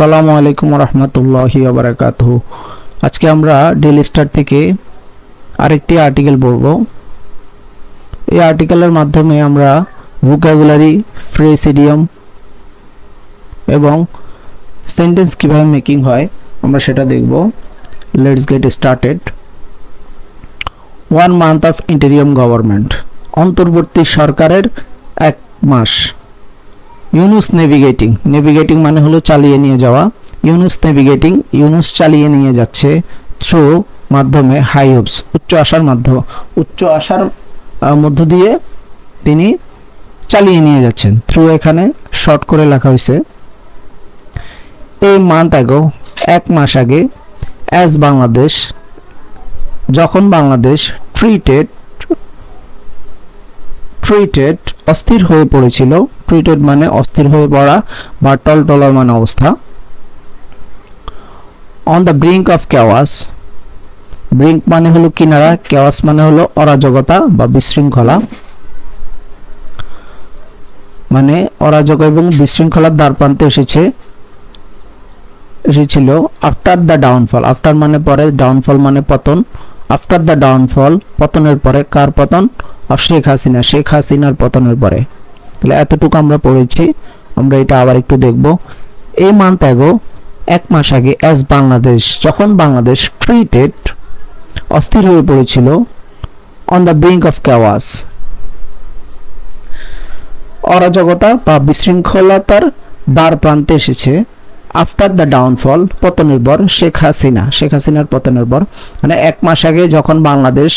আসসালামু আলাইকুম রহমতুল্লাহি ওয়া বারাকাতুহু। আজকে আমরা ডেইলি স্টার থেকে আরেকটি আর্টিকেল পড়ব। এই আর্টিকেলের মাধ্যমে আমরা ভোকাবুলারি, ফ্রেজ, ইডিয়ম এবং সেন্টেন্স কিভাবে মেকিং হয় আমরা সেটা দেখব। Let's get started. 1 month of interim government, অন্তর্বর্তী সরকারের 1 মাস। ইউনুস নেভিগেটিং, নেভিগেটিং মানে হলো চালিয়ে নিয়ে যাওয়া। ইউনুস নেভিগেটিং, ইউনুস চালিয়ে নিয়ে যাচ্ছে থ্রু মাধ্যমে হাই হোপস, উচ্চ আশার মধ্য দিয়ে তিনি চালিয়ে নিয়ে যাচ্ছেন। থ্রু এখানে শর্ট করে লেখা হয়েছে। এই মান্থ অ্যাগো, 1 মাস আগে, অ্যাজ বাংলাদেশ, যখন বাংলাদেশ ট্রিটেড অস্থির হয়ে পড়েছিল। ট্রিটেড মানে অস্থির হয়ে পড়া বা টলটলার মানে অবস্থা। On the brink of chaos, brink মানে হলো কিনারা, কেওয়াস মানে হলো অরাজকতা বা বিশৃঙ্খলা, মানে অরাজক এবং বিশৃঙ্খলার দ্বার প্রান্তে এসেছিল। আফটার দ্য ডাউনফল, আফটার মানে পরে, ডাউনফল মানে পতন। আফটার দ্য ডাউনফল, পতনের পরে। কার পতন? শেখ হাসিনা, শেখ হাসিনার পতনের পরে। তাহলে এতটুকু আমরা পড়েছি, আমরা এটা আবার একটু দেখব। এই মান্থ অ্যাগো, 1 মাস আগে, অ্যাজ বাংলাদেশ, যখন বাংলাদেশ ট্রিটেড অস্থির হয়ে পড়েছিল, on the brink of chaos, অরাজকতা বা বিশৃঙ্খলতার দ্বার প্রান্তে এসেছে। আফটার দ্য ডাউনফল, পতনের পর, শেখ হাসিনার পতনের পর, মানে 1 মাস আগে যখন বাংলাদেশ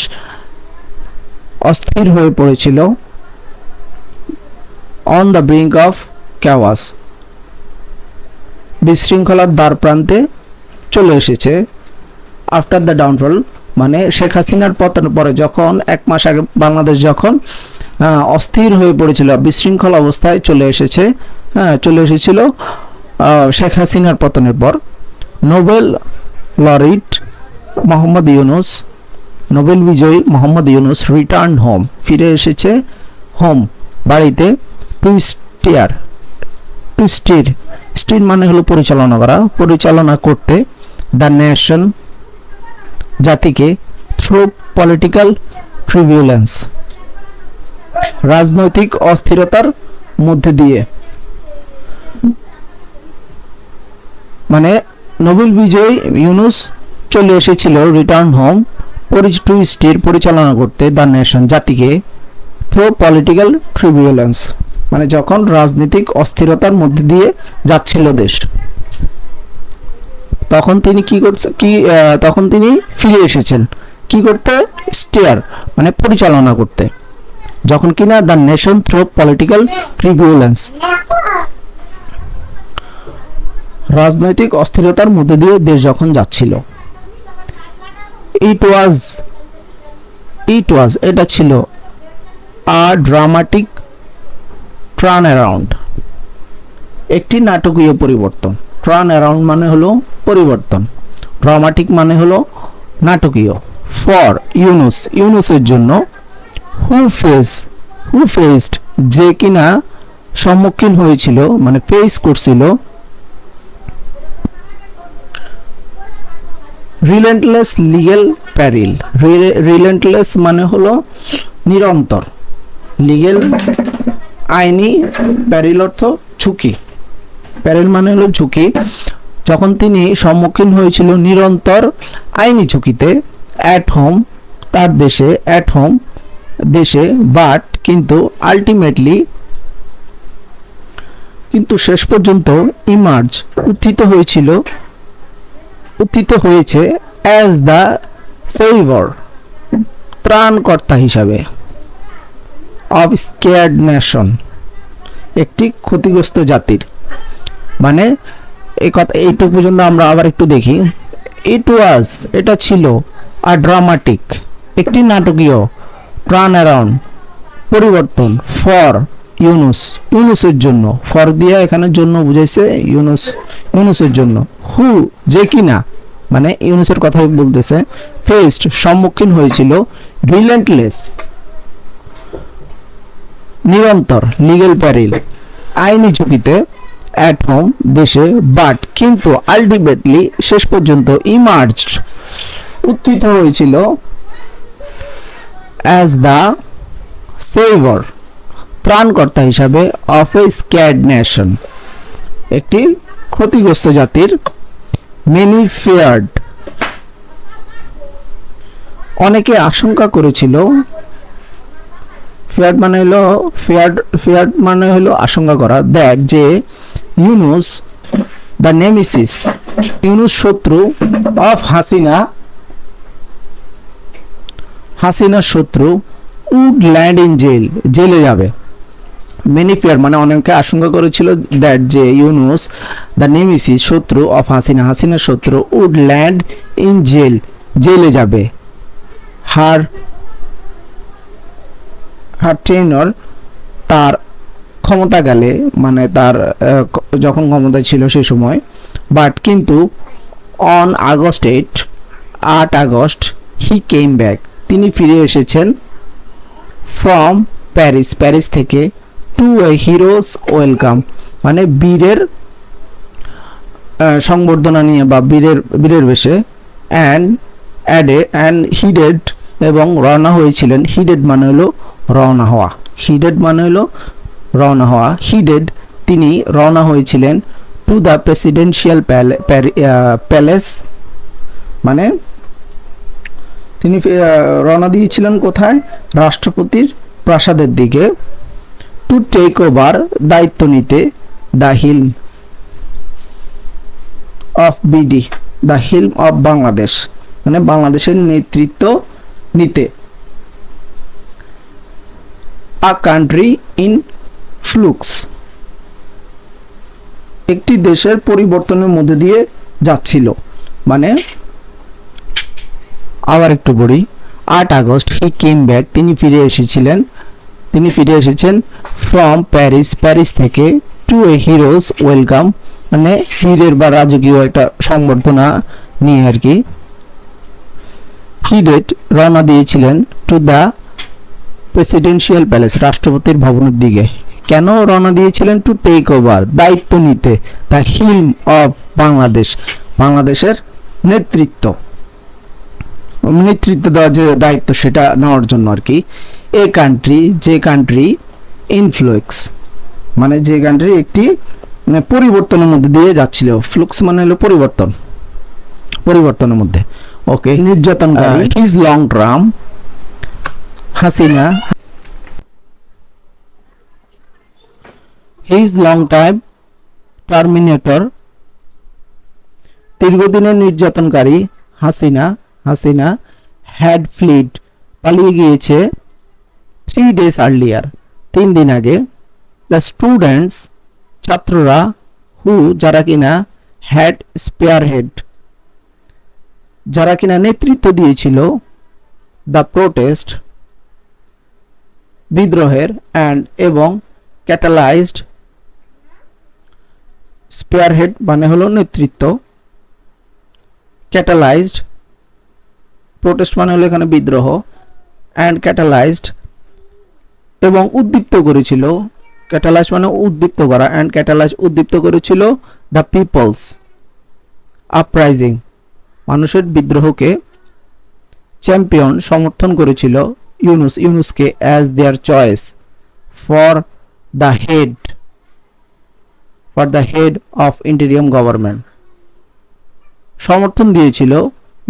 অস্থির হয়ে পড়েছিল, on the brink of chaos, বিশৃঙ্খলার দ্বার প্রান্তে চলে এসেছে। আফটার দ্য ডাউনফল মানে শেখ হাসিনার পতনের পরে, যখন 1 মাস আগে বাংলাদেশ যখন অস্থির হয়ে পড়েছিল, বিশৃঙ্খল অবস্থায় চলে এসেছিল শেখ হাসিনার পতনের পর। নোবেল লরিট মোহাম্মদ ইউনুস, নোবেল বিজয়ী মোহাম্মদ ইউনুস রিটার্ন হোম, ফিরে এসেছে হোম, বাড়িতে। টু স্টির মানে হলো পরিচালনা করতে। দ্য নেশন, জাতিকে। থ্রু পলিটিক্যাল ট্রিবিউলেন্স, রাজনৈতিক অস্থিরতার মধ্যে দিয়ে। মানে নোবেল বিজয়ী ইউনুস চলে এসেছিল রিটার্ন হোম, টু স্টির পরিচালনা করতে, দ্য নেশন, জাতিকে। থ্রু পলিটিক্যাল ট্রিবিউলেন্স মানে যখন রাজনৈতিক অস্থিরতার মধ্যে দিয়ে যাচ্ছিল দেশ, তখন তিনি তখন তিনি ফিরে এসেছেন কি করতে? স্টিয়ার মানে পরিচালনা করতে, যখন কিনা দ্য নেশন থ্রু পলিটিক্যাল ট্রিবিউলেন্স, রাজনৈতিক অস্থিরতার মধ্যে দিয়ে দেশ যখন যাচ্ছিল। ইট ওয়াজ এটা ছিল আ ড্রামাটিক টার্ন অ্যারাউন্ড, একটি নাটকীয় পরিবর্তন। টার্ন অ্যারাউন্ড মানে হলো পরিবর্তন, ড্রামাটিক মানে হলো নাটকীয়। ফর ইউনুসের জন্য। হু ফেসড যে কিনা সম্মুখীন হয়েছিল মানে ফেস করছিল। রিলেন্টলেস লিগ্যাল প্যারিল, রিলেন্টলেস মানে হলো নিরন্তর, লিগ্যাল আইনি, প্যারিল অর্থ ঝুঁকি, প্যারিল মানে হলো ঝুঁকি। যখন তিনি সম্মুখীন হয়েছিল নিরন্তর আইনি ঝুঁকিতে, অ্যাট হোম, তার দেশে, অ্যাট হোম দেশে, বাট কিন্তু, আলটিমেটলি কিন্তু শেষ পর্যন্ত, ইমার্জ উত্থিত হয়েছে, অ্যাজ দ্য সেভিয়র ত্রাণকর্তা হিসাবে, অফ স্কেয়ার্ড নেশন একটি ক্ষতিগ্রস্ত জাতির। মানে এই কথা এইটুকু পর্যন্ত আমরা আবার একটু দেখি। এটা ছিল আ ড্রামাটিক একটি নাটকীয়, টার্ন অ্যারাউন্ড পরিবর্তন, ফর ইউনুসের জন্য, ফর দিয়ে এখানে জন্য বুঝাইছে, ইউনুসের জন্য। হু যে কিনা মানে ইউনুসের কথা বলতেছে। ফেসড সম্মুখীন হয়েছিল, রিলেন্টলেস নিরন্তর, লিগ্যাল প্যারিল আইনি ঝুঁকিতে, অ্যাট হোম দেশে, বাট কিন্তু আলটিমেটলি শেষ পর্যন্ত ইমার্জড উত্থিত হয়েছিল অ্যাজ দ্য সেভার ত্রাণকর্তা হিসাবে অফ এ স্ক্যাড নেশন, একটি ক্ষতিগ্রস্ত জাতির। মেনি ফিয়ার্ড, অনেকে আশঙ্কা করেছিল, ফিয়ার্ড মানে হলো আশঙ্কা করা, দ্যাট যে ইউনুস দ্য নেমেসিস, ইউনুস শত্রু, অফ হাসিনা শত্রু, উড ল্যান্ড ইন জেল, জেলে যাবে। মেনি ফিয়ার মানে অনেকে আশঙ্কা করেছিল দ্যাট যে ইউনুস দ্য নেমেসিস শত্রু অফ হাসিনা শত্রু, উড ল্যান্ড ইন জেল, জেলে যাবে। হার টেনর, তার ক্ষমতাকালে, মানে তার যখন ক্ষমতা ছিল সে সময়, বাট কিন্তু on August 8 August he came back, তিনি ফিরে এসেছেন ফ্রম প্যারিস থেকে, টু এ হিরোস ওয়েলকাম, মানে বীরের সংবর্ধনা নিয়ে বা বীরের বেশে, অ্যান্ড হিডেড, এবং রওনা হয়েছিলেন। হিডেড মানে হলো রওনা হওয়া, হিডেড তিনি রওনা হয়েছিলেন টু দ্য প্রেসিডেন্সিয়াল প্যালেস, মানে তিনি রওনা দিয়েছিলেন কোথায়? রাষ্ট্রপতির প্রাসাদের দিকে। টু টেক ওভার, দায়িত্ব নিতে, the helm of BD, the helm of Bangladesh, মানে বাংলাদেশের নেতৃত্ব নিতে। আ কান্ট্রি ইন ফ্লুক্স, একটি দেশের পরিবর্তনের মধ্যে দিয়ে যাচ্ছিল, মানে আবার একটু বলি। 8 আগস্ট হি কেম ব্যাক, তিনি ফিরে এসেছেন ফ্রম প্যারিস থেকে, টু এ হিরোস ওয়েলকাম, মানে বীরের বা রাজকীয় একটা সংবর্ধনা নিয়ে আর কি। হিডেড রওনা দিয়েছিলেন টু দ্য প্রেসিডেন্সিয়াল প্যালেস, রাষ্ট্রপতির ভবনের দিকে। কেন রওনা দিয়েছিলেন? টু টেক ওভার, দায়িত্ব নিতে, দ্য হিলম অফ বাংলাদেশ, বাংলাদেশের নেতৃত্ব দেওয়ার যে দায়িত্ব সেটা নেওয়ার জন্য আর কি। যে কান্ট্রি ইনফ্লুক্স, মানে যে কান্ট্রি একটি পরিবর্তনের মধ্যে দিয়ে যাচ্ছিল। ফ্লুক্স মানে হলো পরিবর্তনের মধ্যে। ওকে, নির্যাতনকারী, his long term Hasina, his long time terminator, দীর্ঘদিনের নির্যাতনকারী হাসিনা হ্যাড ফ্লিড, পালিয়ে গিয়েছে 3 days আর্লিয়ার, 3 দিন আগে। দ্য স্টুডেন্টস, ছাত্ররা, হু যারা কিনা, হ্যাড স্পেয়ারহেড, যারা কিনা নেতৃত্ব দিয়েছিল, দ্য প্রোটেস্ট বিদ্রোহের, অ্যান্ড এবং ক্যাটালাইজড, স্পেয়ারহেড মানে হলো নেতৃত্ব, ক্যাটালাইজড, প্রোটেস্ট মানে হলো এখানে বিদ্রোহ, অ্যান্ড ক্যাটালাইজড এবং উদ্দীপ্ত করেছিল, ক্যাটালাইজ মানে উদ্দীপ্ত করা, অ্যান্ড ক্যাটালাইজ উদ্দীপ্ত করেছিল, দ্য পিপলস আপরাইজিং, মানুষের বিদ্রোহকে, চ্যাম্পিয়ন সমর্থন করেছিল ইউনুসকে, as their choice for the head of interim government, সমর্থন দিয়েছিল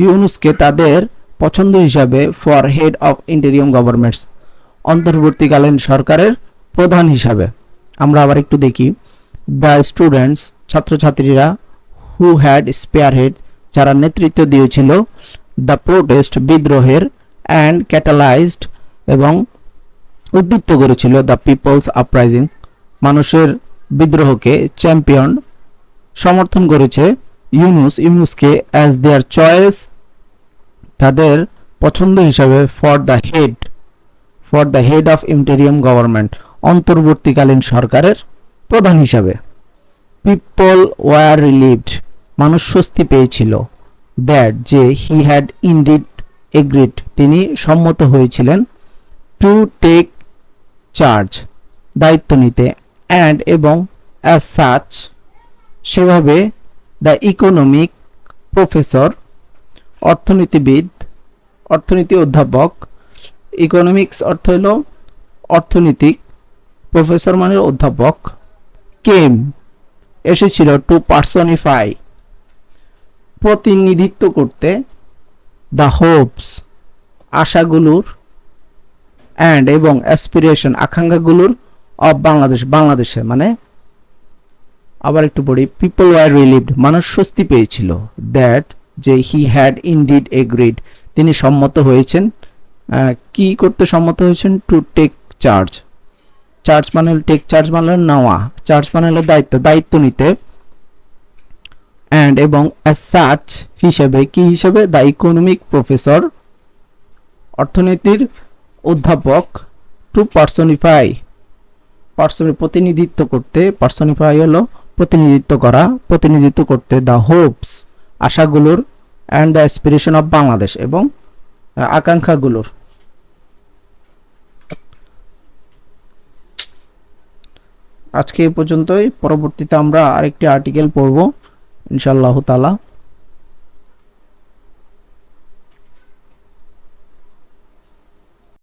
ইউনুসকে তাদের পছন্দ হিসাবে, for head of interim governments, অন্তর্বর্তীকালীন সরকারের প্রধান হিসাবে। আমরা আবার একটু দেখি। দ্য স্টুডেন্টস, ছাত্রছাত্রীরা, হু হ্যাড স্পেয়ারহেড, যারা নেতৃত্ব দিয়েছিল, দ্য প্রোটেস্ট বিদ্রোহের, অ্যান্ড ক্যাটালাইজড এবং উদ্দীপ্ত করেছিল, দ্য পিপলস আপরাইজিং মানুষের বিদ্রোহকে, চ্যাম্পিয়ন সমর্থন করেছে ইউনুসকে, অ্যাজ দেয়ার চয়েস তাদের পছন্দ হিসাবে, for the head of interim government অন্তর্বর্তীকালীন সরকারের প্রধান হিসাবে। পিপল ওয়ার রিলিভড, মানুষ স্বস্তি পেয়েছিল, দ্যাট যে হি হ্যাড ইনডিড এগ্রিড, তিনি সম্মত হয়েছিলেন, টু টেক চার্জ দায়িত্ব নিতে, অ্যান্ড এবং অ্যাজ সাচ সেভাবে দ্য ইকোনমিক প্রফেসর, অর্থনীতিবিদ, অর্থনীতি অধ্যাপক, ইকোনমিক্স অর্থ হলো অর্থনীতিক, প্রফেসর মানে অধ্যাপক, কেম এসেছিল টু পার্সনিফাই প্রতিনিধিত্ব করতে, দ্য হোপস আশাগুলোর, অ্যান্ড এবং অ্যাসপিরেশন আকাঙ্ক্ষাগুলোর, অফ বাংলাদেশ বাংলাদেশে মানে আবার একটু পড়ি, পিপল ওয়ার রিলিভড মানুষ স্বস্তি পেয়েছিল, দ্যাট যে হি হ্যাড ইনডিড এগ্রিড তিনি সম্মত হয়েছেন, কি করতে সম্মত হয়েছেন, টু টেক চার্জ, চার্জ মানে টেক চার্জ মানে নেওয়া, চার্জ মানে হলো দায়িত্ব, দায়িত্ব নিতে, অ্যান্ড এবং অ্যাজ সাচ হিসেবে, কি হিসেবে, দ্য ইকোনমিক প্রফেসর অর্থনীতির অধ্যাপক, টু পার্সনিফাই প্রতিনিধিত্ব করতে, পার্সনিফাই হলো প্রতিনিধিত্ব করা, প্রতিনিধিত্ব করতে, দ্য হোপস আশাগুলোর, and the aspiration of Bangladesh এবং আকাঙ্ক্ষাগুলোর। আজকে এই পর্যন্তই, পরবর্তীতে আমরা আরেকটি আর্টিকেল পড়ব ইনশাআল্লাহ তাআলা।